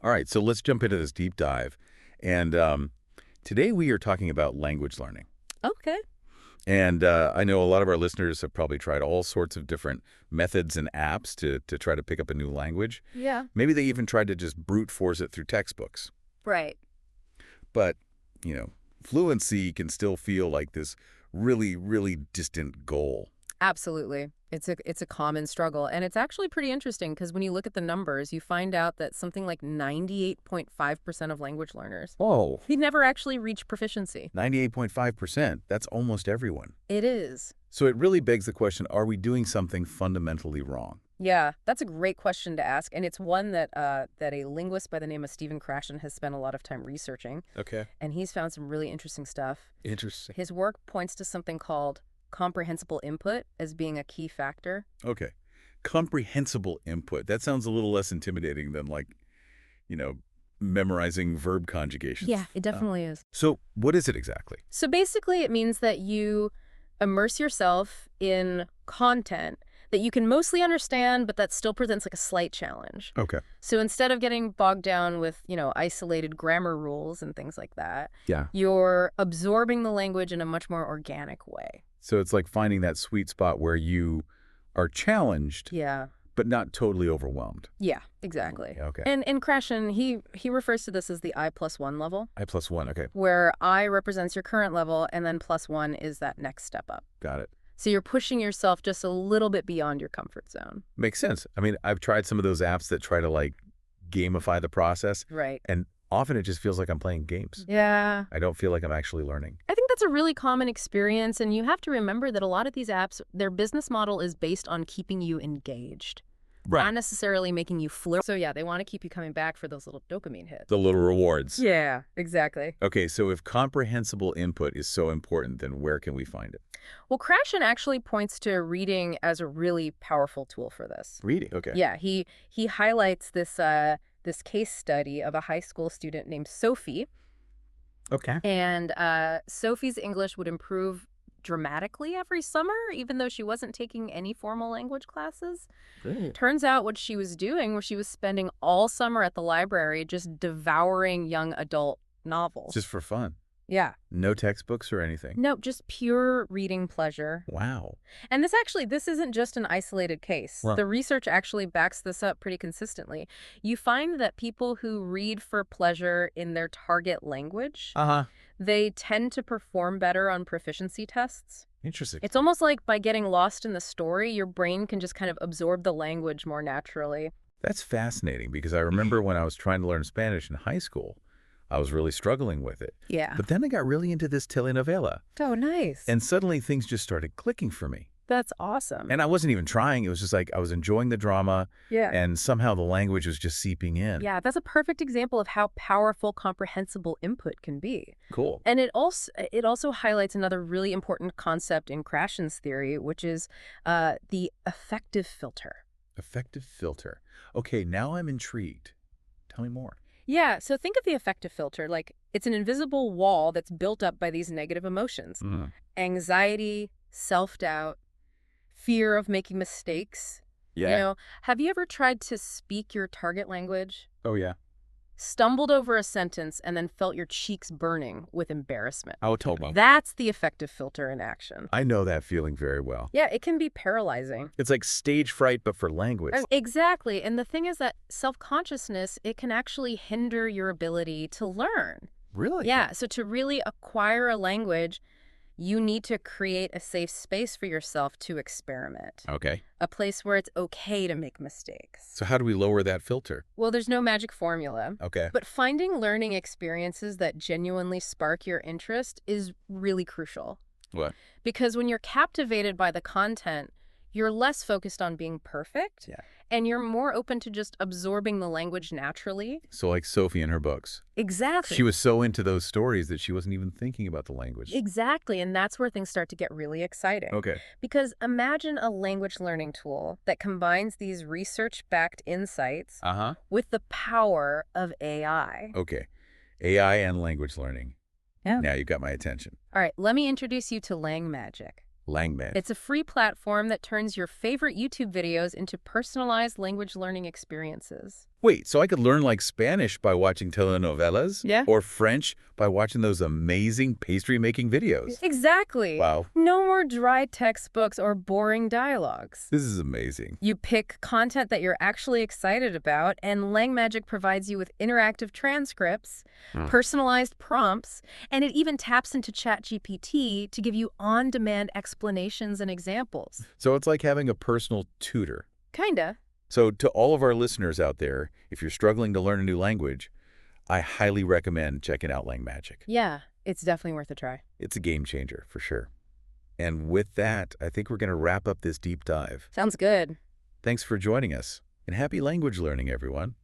All right, so let's jump into this deep dive. And today we are talking about language learning. Okay. And I know a lot of our listeners have probably tried all sorts of different methods and apps to try to pick up a new language. Yeah. Maybe they even tried to just brute force it through textbooks. Right. But, fluency can still feel like this really, really distant goal. Absolutely. It's a common struggle. And it's actually pretty interesting because when you look at the numbers, you find out that something like 98.5% of language learners, Oh, they never actually reach proficiency. 98.5%. That's almost everyone. It is. So it really begs the question, are we doing something fundamentally wrong? Yeah, that's a great question to ask. And it's one that that a linguist by the name of Stephen Krashen has spent a lot of time researching. Okay. And he's found some really interesting stuff. Interesting. His work points to something called comprehensible input as being a key factor. Okay. Comprehensible input. That sounds a little less intimidating than you know, memorizing verb conjugations. Yeah, it definitely is. So what is it exactly? So basically, it means that you immerse yourself in content that you can mostly understand, but that still presents like a slight challenge. Okay. So instead of getting bogged down with, isolated grammar rules and things like that, Yeah. you're absorbing the language in a much more organic way. So it's like finding that sweet spot where you are challenged, Yeah. but not totally overwhelmed. Yeah, exactly. Okay. And in Krashen, he refers to this as the I+1 level, I+1. Okay. where I represents your current level, and then +1 is that next step up. Got it. So you're pushing yourself just a little bit beyond your comfort zone. Makes sense. I mean, I've tried some of those apps that try to gamify the process, Right. and often it just feels like I'm playing games. Yeah. I don't feel like I'm actually learning. I think that's a really common experience, and you have to remember that a lot of these apps, their business model is based on keeping you engaged, not necessarily making you flirt. So yeah, they want to keep you coming back for those little dopamine hits. The little rewards. Yeah, exactly. Okay, so if comprehensible input is so important, then where can we find it? Well, Krashen actually points to reading as a really powerful tool for this. Reading. Okay. Yeah, he highlights this case study of a high school student named Sophie, Okay. and Sophie's English would improve dramatically every summer, even though she wasn't taking any formal language classes. Great. Turns out what she was doing was she was spending all summer at the library just devouring young adult novels. Just for fun. Yeah. No textbooks or anything. Nope, just pure reading pleasure. Wow. And this isn't just an isolated case. Wow. The research actually backs this up pretty consistently. You find that people who read for pleasure in their target language, Uh-huh. they tend to perform better on proficiency tests. Interesting. It's almost like by getting lost in the story, your brain can just kind of absorb the language more naturally. That's fascinating because I remember when I was trying to learn Spanish in high school, I was really struggling with it. Yeah. But then I got really into this telenovela, Oh, nice. and suddenly things just started clicking for me. That's awesome. And I wasn't even trying. It was just like I was enjoying the drama, Yeah. and somehow the language was just seeping in. Yeah, that's a perfect example of how powerful comprehensible input can be. Cool. And it also highlights another really important concept in Krashen's theory, which is the affective filter. Affective filter. Okay, now I'm intrigued. Tell me more. Yeah, so think of the affective filter like it's an invisible wall that's built up by these negative emotions. Anxiety, self-doubt, fear of making mistakes. Yeah. Have you ever tried to speak your target language, Oh, yeah. stumbled over a sentence, and then felt your cheeks burning with embarrassment? Oh, totally. That's the affective filter in action. I know that feeling very well. Yeah, it can be paralyzing. It's like stage fright, but for language. Exactly. And the thing is that self-consciousness, it can actually hinder your ability to learn. Really? Yeah, so to really acquire a language, you need to create a safe space for yourself to experiment. Okay. A place where it's okay to make mistakes. So how do we lower that filter? Well, there's no magic formula. Okay. But finding learning experiences that genuinely spark your interest is really crucial. What? Because when you're captivated by the content, you're less focused on being perfect. Yeah. And you're more open to just absorbing the language naturally. So like Sophie in her books. Exactly. She was so into those stories that she wasn't even thinking about the language. Exactly. And that's where things start to get really exciting. Okay. Because imagine a language learning tool that combines these research-backed insights Uh-huh. with the power of AI. Okay. AI and language learning. Yeah. Now you got my attention. All right, let me introduce you to LangMagic. LangMagic. It's a free platform that turns your favorite YouTube videos into personalized language learning experiences. Wait, so I could learn like Spanish by watching telenovelas? Yeah. Or French by watching those amazing pastry-making videos? Exactly. Wow. No more dry textbooks or boring dialogues. This is amazing. You pick content that you're actually excited about, and LangMagic provides you with interactive transcripts, personalized prompts, and it even taps into ChatGPT to give you on-demand explanations and examples. So it's like having a personal tutor. Kinda. So to all of our listeners out there, if you're struggling to learn a new language, I highly recommend checking out LangMagic. Yeah, it's definitely worth a try. It's a game changer, for sure. And with that, I think we're going to wrap up this deep dive. Sounds good. Thanks for joining us, and happy language learning, everyone.